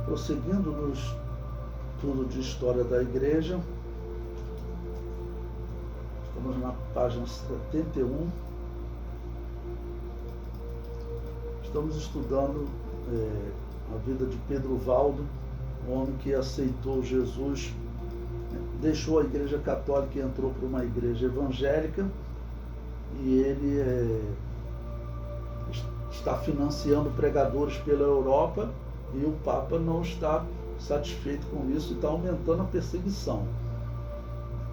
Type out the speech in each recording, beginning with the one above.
Prosseguindo no estudo de história da igreja, estamos na página 71. Estamos estudando a vida de Pedro Valdo, um homem que aceitou Jesus, deixou a igreja católica e entrou para uma igreja evangélica, e ele está financiando pregadores pela Europa, e o Papa não está satisfeito com isso e está aumentando a perseguição.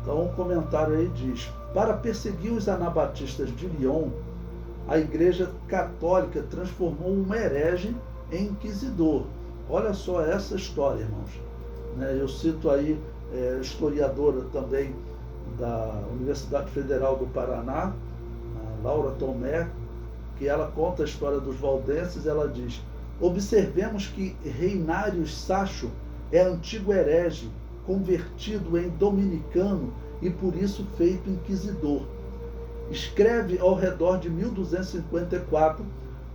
Então o comentário aí diz: para perseguir os anabatistas de Lyon, a igreja católica transformou um herege em inquisidor. Olha só essa história, irmãos. Eu cito aí a historiadora também da Universidade Federal do Paraná, a Laura Tomé, que ela conta a história dos valdenses. Ela diz: observemos que Reinário Sacho é antigo herege, convertido em dominicano e por isso feito inquisidor. Escreve ao redor de 1254,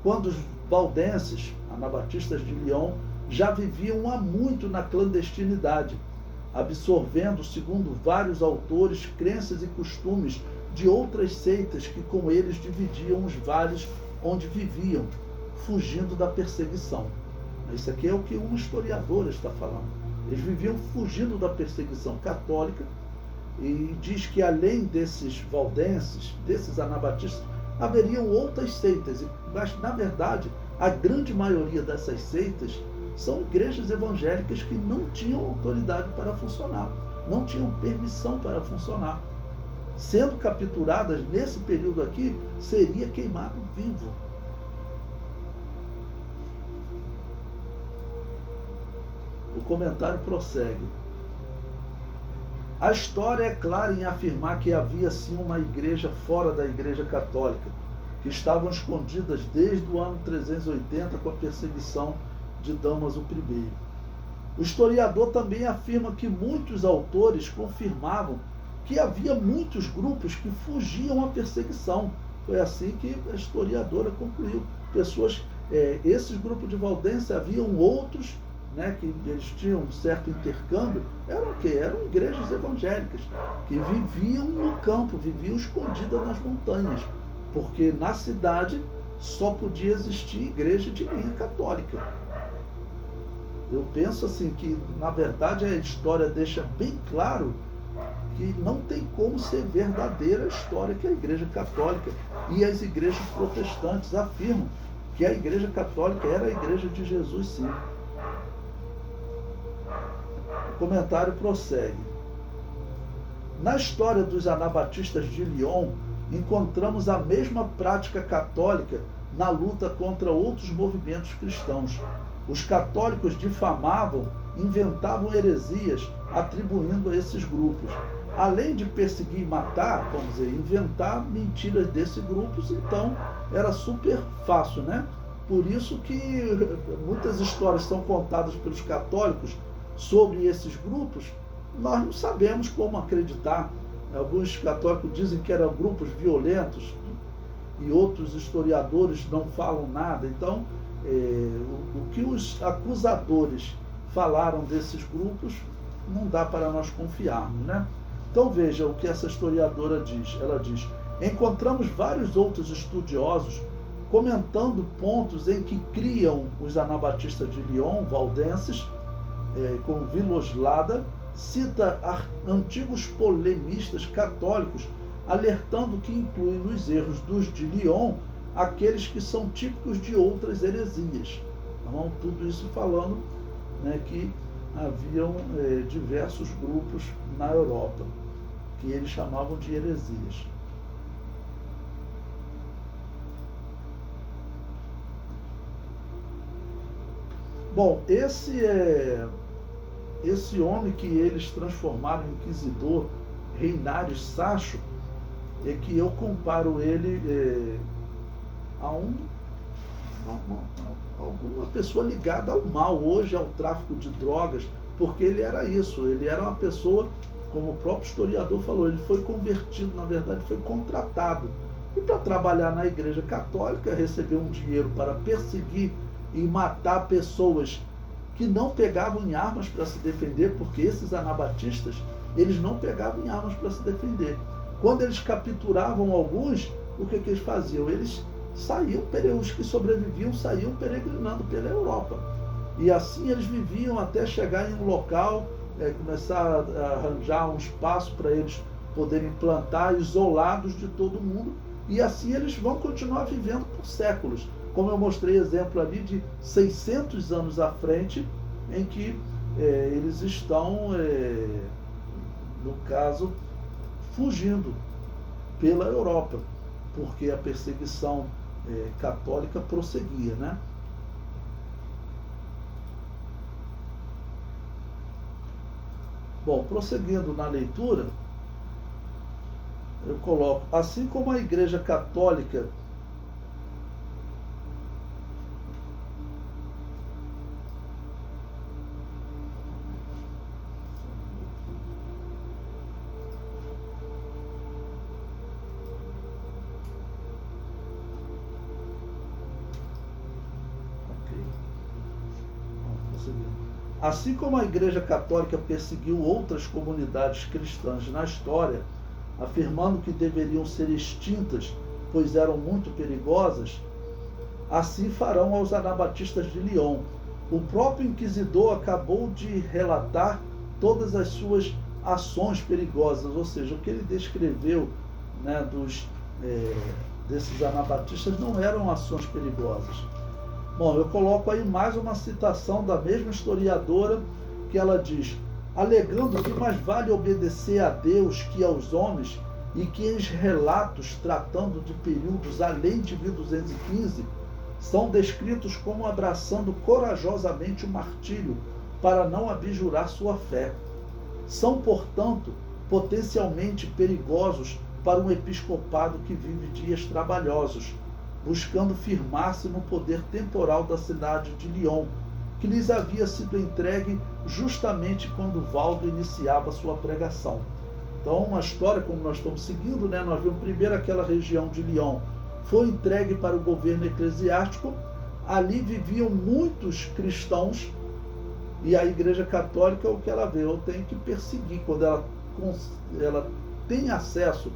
quando os valdenses, anabatistas de Lyon, já viviam há muito na clandestinidade, absorvendo, segundo vários autores, crenças e costumes de outras seitas que com eles dividiam os vales onde viviam, fugindo da perseguição. Isso aqui é o que um historiador está falando. Eles viviam fugindo da perseguição católica, e diz que além desses valdenses, desses anabatistas, haveriam outras seitas, mas na verdade a grande maioria dessas seitas são igrejas evangélicas que não tinham autoridade para funcionar, não tinham permissão para funcionar. Sendo capturadas nesse período aqui, seria queimado vivo. O comentário prossegue: a história é clara em afirmar que havia sim uma igreja fora da igreja católica, que estavam escondidas desde o ano 380 com a perseguição de Damaso I. O historiador também afirma que muitos autores confirmavam que havia muitos grupos que fugiam à perseguição. Foi assim que a historiadora concluiu. Esses grupos de valdenses, haviam outros, que eles tinham um certo intercâmbio, eram o quê? Eram igrejas evangélicas, que viviam no campo, viviam escondidas nas montanhas, porque na cidade só podia existir igreja de linha católica. Eu penso assim que, na verdade, a história deixa bem claro que não tem como ser verdadeira a história que a igreja católica e as igrejas protestantes afirmam, que a igreja católica era a igreja de Jesus, sim. O comentário prossegue: na história dos anabatistas de Lyon, encontramos a mesma prática católica na luta contra outros movimentos cristãos. Os católicos difamavam, inventavam heresias, atribuindo a esses grupos. Além de perseguir e matar, vamos dizer, inventar mentiras desses grupos, então era super fácil, Por isso que muitas histórias são contadas pelos católicos sobre esses grupos, nós não sabemos como acreditar. Alguns católicos dizem que eram grupos violentos e outros historiadores não falam nada. Então, o que os acusadores falaram desses grupos não dá para nós confiarmos, Então veja o que essa historiadora diz. Ela diz: encontramos vários outros estudiosos comentando pontos em que criam os anabatistas de Lyon, valdenses, com Viloslada, cita antigos polemistas católicos, alertando que inclui nos erros dos de Lyon aqueles que são típicos de outras heresias. Então, tudo isso falando que haviam diversos grupos na Europa, que eles chamavam de heresias. Bom, esse homem que eles transformaram em inquisidor, Reinário Sacho, é que eu comparo ele a alguma pessoa ligada ao mal, hoje ao tráfico de drogas, porque ele era isso, ele era uma pessoa, como o próprio historiador falou, ele foi convertido, na verdade foi contratado, e para trabalhar na igreja católica, recebeu um dinheiro para perseguir e matar pessoas que não pegavam em armas para se defender, porque esses anabatistas, eles não pegavam em armas para se defender. Quando eles capturavam alguns, o que eles faziam? Eles saíam, os que sobreviviam saíam peregrinando pela Europa. E assim eles viviam até chegar em um local, começar a arranjar um espaço para eles poderem plantar, isolados de todo mundo, e assim eles vão continuar vivendo por séculos. Como eu mostrei exemplo ali de 600 anos à frente, em que eles estão, no caso, fugindo pela Europa, porque a perseguição católica prosseguia, né? Bom, prosseguindo na leitura, eu coloco, assim como a Igreja Católica Assim como a Igreja Católica perseguiu outras comunidades cristãs na história, afirmando que deveriam ser extintas, pois eram muito perigosas, assim farão aos anabatistas de Lyon. O próprio inquisidor acabou de relatar todas as suas ações perigosas, ou seja, o que ele descreveu, né, desses anabatistas não eram ações perigosas. Bom, eu coloco aí mais uma citação da mesma historiadora, que ela diz: alegando que mais vale obedecer a Deus que aos homens, e que os relatos tratando de períodos além de 1215 são descritos como abraçando corajosamente o martírio para não abjurar sua fé. São, portanto, potencialmente perigosos para um episcopado que vive dias trabalhosos, buscando firmar-se no poder temporal da cidade de Lyon, que lhes havia sido entregue justamente quando Valdo iniciava sua pregação. Então, uma história como nós estamos seguindo, né? Nós vimos primeiro aquela região de Lyon, foi entregue para o governo eclesiástico, ali viviam muitos cristãos, e a Igreja Católica, o que ela vê, eu tenho que perseguir, quando ela tem acesso,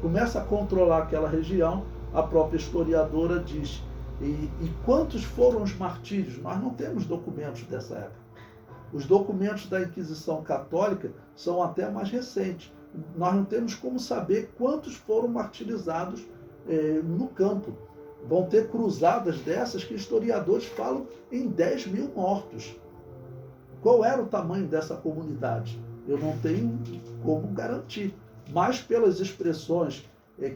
começa a controlar aquela região. A própria historiadora diz, e quantos foram os martírios? Nós não temos documentos dessa época. Os documentos da Inquisição Católica são até mais recentes. Nós não temos como saber quantos foram martirizados no campo. Vão ter cruzadas dessas que historiadores falam em 10 mil mortos. Qual era o tamanho dessa comunidade? Eu não tenho como garantir. Mas pelas expressões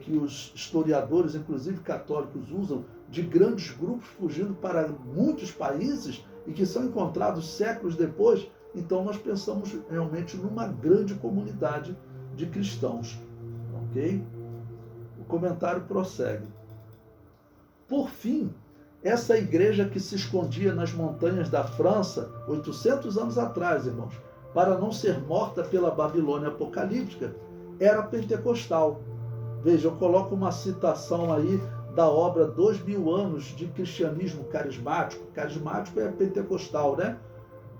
que os historiadores, inclusive católicos, usam de grandes grupos fugindo para muitos países e que são encontrados séculos depois, então nós pensamos realmente numa grande comunidade de cristãos. Ok? O comentário prossegue. Por fim, essa igreja que se escondia nas montanhas da França, 800 anos atrás, irmãos, para não ser morta pela Babilônia apocalíptica, era pentecostal. Veja, eu coloco uma citação aí da obra 2000 anos de cristianismo carismático. Carismático é pentecostal, né?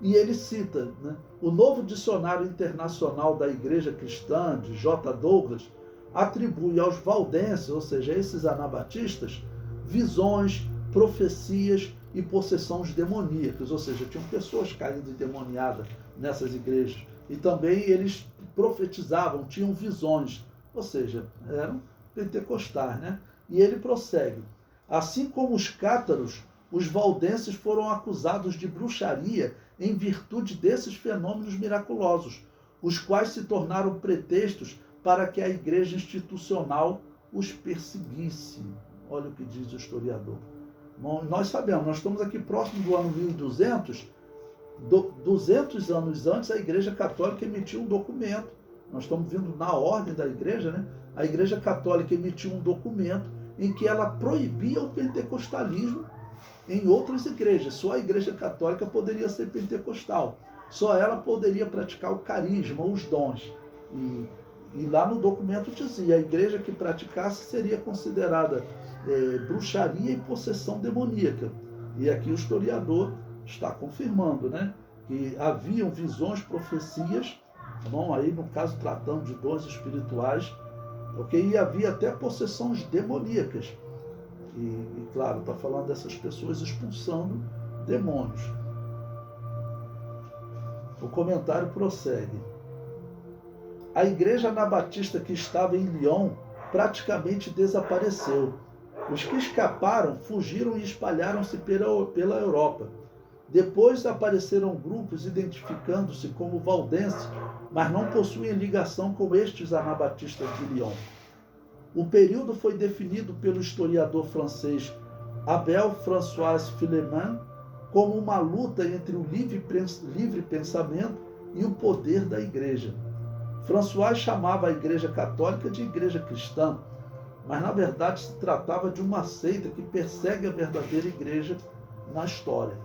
E ele cita, né, o Novo Dicionário Internacional da Igreja Cristã, de J. Douglas, atribui aos valdenses, ou seja, esses anabatistas, visões, profecias e possessões demoníacas, ou seja, tinham pessoas caindo endemoniadas nessas igrejas. E também eles profetizavam, tinham visões, ou seja, eram pentecostais, né? E ele prossegue. Assim como os cátaros, os valdenses foram acusados de bruxaria em virtude desses fenômenos miraculosos, os quais se tornaram pretextos para que a igreja institucional os perseguisse. Olha o que diz o historiador. Bom, nós sabemos, nós estamos aqui próximo do ano 1200, 200 anos antes a Igreja Católica emitiu um documento. Nós estamos vindo na ordem da igreja, né? A Igreja Católica emitiu um documento em que ela proibia o pentecostalismo em outras igrejas. Só a Igreja Católica poderia ser pentecostal. Só ela poderia praticar o carisma, os dons. E lá no documento dizia, a igreja que praticasse seria considerada bruxaria e possessão demoníaca. E aqui o historiador está confirmando, né? Que haviam visões, profecias, tá bom? Aí no caso tratando de dons espirituais, ok? E havia até possessões demoníacas. E claro, está falando dessas pessoas expulsando demônios. O comentário prossegue. A igreja anabatista que estava em Lyon praticamente desapareceu. Os que escaparam fugiram e espalharam-se pela Europa. Depois apareceram grupos identificando-se como valdenses, mas não possuem ligação com estes anabatistas de Lyon. O período foi definido pelo historiador francês Abel François Philemon como uma luta entre o livre pensamento e o poder da igreja. François chamava a igreja católica de igreja cristã, mas na verdade se tratava de uma seita que persegue a verdadeira igreja na história.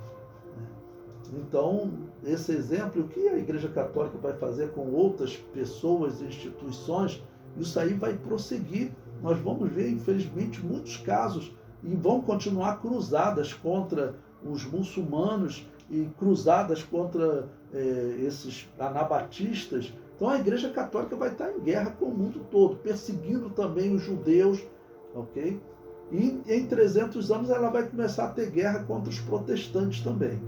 Então, esse exemplo, o que a igreja católica vai fazer com outras pessoas e instituições, isso aí vai prosseguir. Nós vamos ver, infelizmente, muitos casos e vão continuar cruzadas contra os muçulmanos e cruzadas contra esses anabatistas. Então a igreja católica vai estar em guerra com o mundo todo, perseguindo também os judeus, ok? E em 300 anos ela vai começar a ter guerra contra os protestantes também.